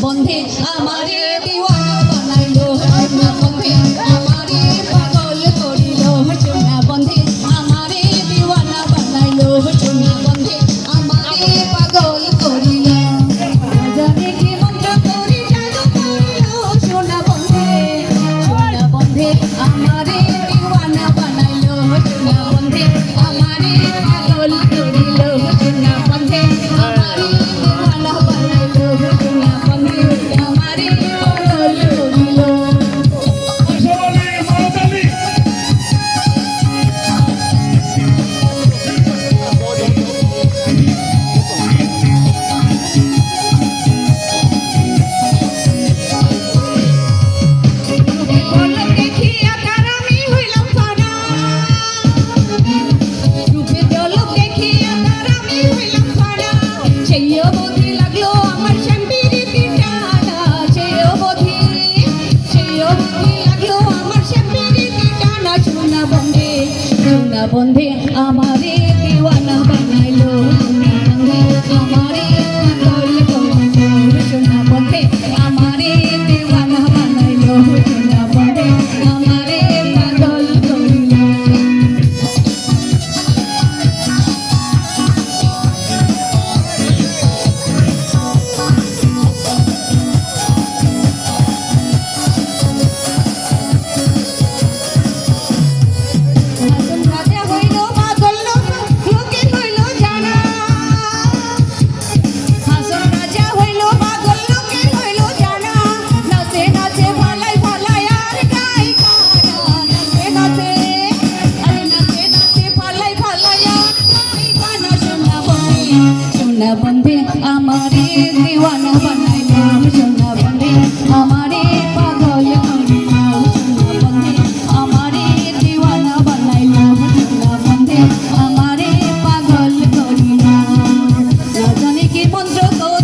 বন্ধে আমারে দিওয়ানা বানাইলো সোনা বন্ধে আমারে পাগল করিলো সোনা বন্ধে আমারে দিওয়ানা বানাইলো সোনা বন্ধে আমারে পাগল করিলো জানে কি মন্ত্র করি জাদু করিলো সোনা বন্ধে আমারে দিওয়ানা বানাইলো সোনা বন্ধে আমারে পাগল করিলো সোনা বন্ধে আমারে দিওয়ানা বানাইলো সোনা বন্ধে আমারে দিওয়ানা বানাইলো সোনা বন্ধে আমারে পাগল করিলো সোনা বন্ধে আমারে দিওয়ানা বানাইলো সোনা বন্ধে আমারে পাগল করিলো সোনা বন্ধে আমারে দিওয়ানা বানাইলো সোনা বন্ধে আমারে পাগল করিলো সোনা বন্ধে আমারে দিওয়ানা বানাইলো সোনা বন্ধে আমারে পাগল করিলো জানে কি মন্ত্র